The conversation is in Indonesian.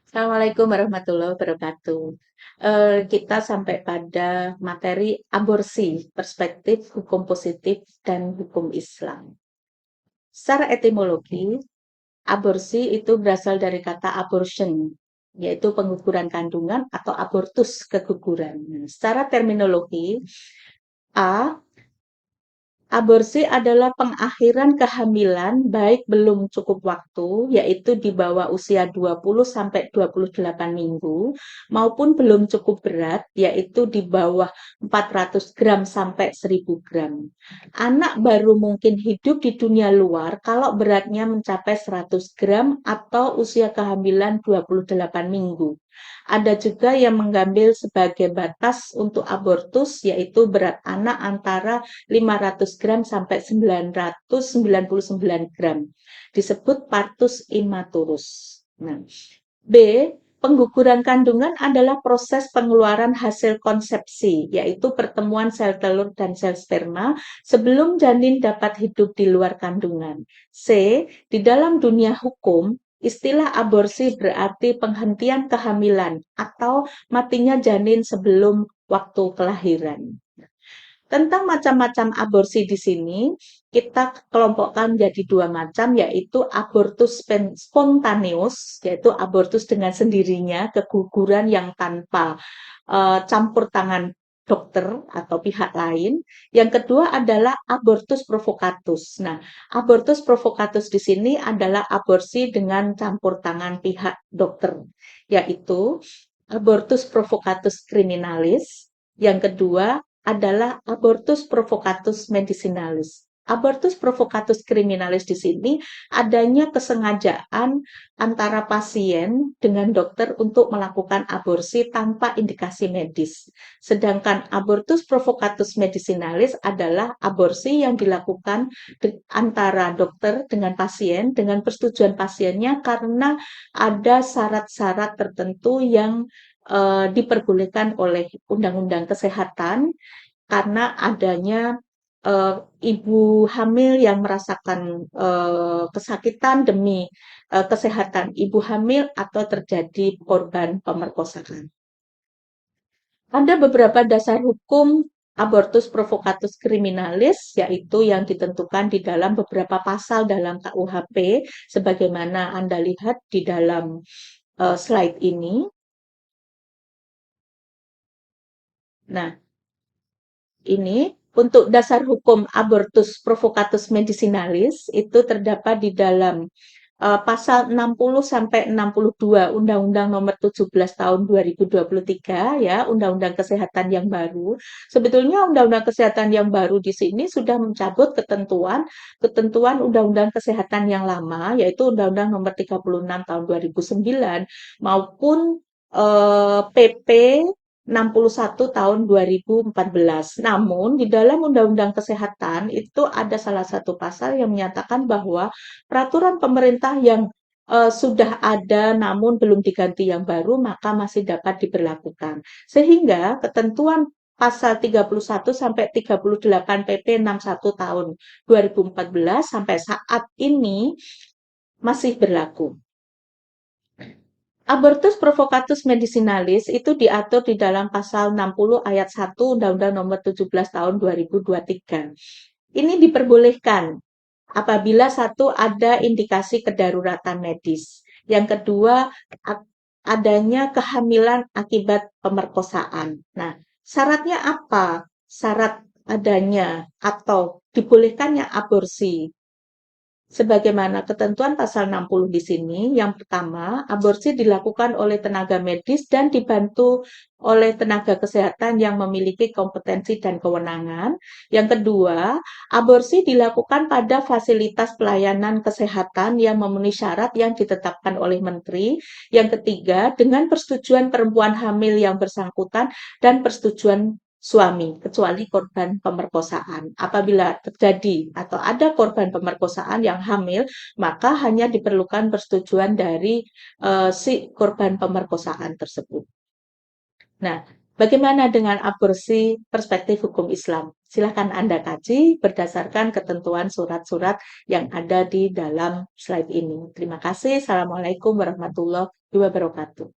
Assalamualaikum warahmatullahi wabarakatuh. Kita sampai pada materi aborsi, perspektif hukum positif dan hukum Islam. Secara etimologi, aborsi itu berasal dari kata abortion, yaitu pengguguran kandungan atau abortus, keguguran. Secara terminologi, A. Aborsi adalah pengakhiran kehamilan baik belum cukup waktu, yaitu di bawah usia 20 sampai 28 minggu, maupun belum cukup berat, yaitu di bawah 400 gram sampai 1000 gram. Anak baru mungkin hidup di dunia luar kalau beratnya mencapai 100 gram atau usia kehamilan 28 minggu. Ada juga yang mengambil sebagai batas untuk abortus, yaitu berat anak antara 500 gram sampai 999 gram. Disebut partus immaturus. Nah, B. Pengguguran kandungan adalah proses pengeluaran hasil konsepsi, yaitu pertemuan sel telur dan sel sperma sebelum janin dapat hidup di luar kandungan. C. Di dalam dunia hukum, istilah aborsi berarti penghentian kehamilan atau matinya janin sebelum waktu kelahiran. Tentang macam-macam aborsi di sini, kita kelompokkan menjadi dua macam, yaitu abortus spontaneus, yaitu abortus dengan sendirinya, keguguran yang tanpa campur tangan dokter atau pihak lain. Yang kedua adalah abortus provocatus. Nah, abortus provocatus di sini adalah aborsi dengan campur tangan pihak dokter, yaitu abortus provocatus criminalis. Yang kedua adalah abortus provocatus medicinalis. Abortus provocatus criminalis di sini adanya kesengajaan antara pasien dengan dokter untuk melakukan aborsi tanpa indikasi medis. Sedangkan abortus provocatus medicinalis adalah aborsi yang dilakukan antara dokter dengan pasien dengan persetujuan pasiennya karena ada syarat-syarat tertentu yang diperbolehkan oleh Undang-Undang Kesehatan karena adanya uh, ibu hamil yang merasakan kesakitan demi kesehatan ibu hamil atau terjadi korban pemerkosaan. Ada beberapa dasar hukum abortus provocatus criminalis, yaitu yang ditentukan di dalam beberapa pasal dalam KUHP, sebagaimana Anda lihat di dalam slide ini. Nah, ini untuk dasar hukum abortus provocatus medicinalis itu terdapat di dalam pasal 60 sampai 62 Undang-Undang Nomor 17 Tahun 2023 ya, Undang-Undang Kesehatan yang baru. Sebetulnya Undang-Undang Kesehatan yang baru di sini sudah mencabut ketentuan Undang-Undang Kesehatan yang lama, yaitu Undang-Undang Nomor 36 Tahun 2009 maupun PP 61 tahun 2014. Namun di dalam Undang-Undang Kesehatan itu ada salah satu pasal yang menyatakan bahwa peraturan pemerintah yang sudah ada namun belum diganti yang baru maka masih dapat diberlakukan. Sehingga ketentuan pasal 31 sampai 38 PP 61 tahun 2014 sampai saat ini masih berlaku. Abortus provocatus medicinalis itu diatur di dalam pasal 60 ayat 1 Undang-Undang Nomor 17 tahun 2023. Ini diperbolehkan apabila satu ada indikasi kedaruratan medis. Yang kedua, adanya kehamilan akibat pemerkosaan. Nah, syaratnya apa? Syarat adanya atau dibolehkannya aborsi sebagaimana ketentuan pasal 60 di sini, yang pertama, aborsi dilakukan oleh tenaga medis dan dibantu oleh tenaga kesehatan yang memiliki kompetensi dan kewenangan. Yang kedua, aborsi dilakukan pada fasilitas pelayanan kesehatan yang memenuhi syarat yang ditetapkan oleh menteri. Yang ketiga, dengan persetujuan perempuan hamil yang bersangkutan dan persetujuan suami, kecuali korban pemerkosaan. Apabila terjadi atau ada korban pemerkosaan yang hamil, maka hanya diperlukan persetujuan dari si korban pemerkosaan tersebut. Nah, Bagaimana dengan aborsi perspektif hukum Islam? Silahkan Anda kaji berdasarkan ketentuan surat-surat yang ada di dalam slide ini. Terima kasih. Assalamualaikum warahmatullahi wabarakatuh.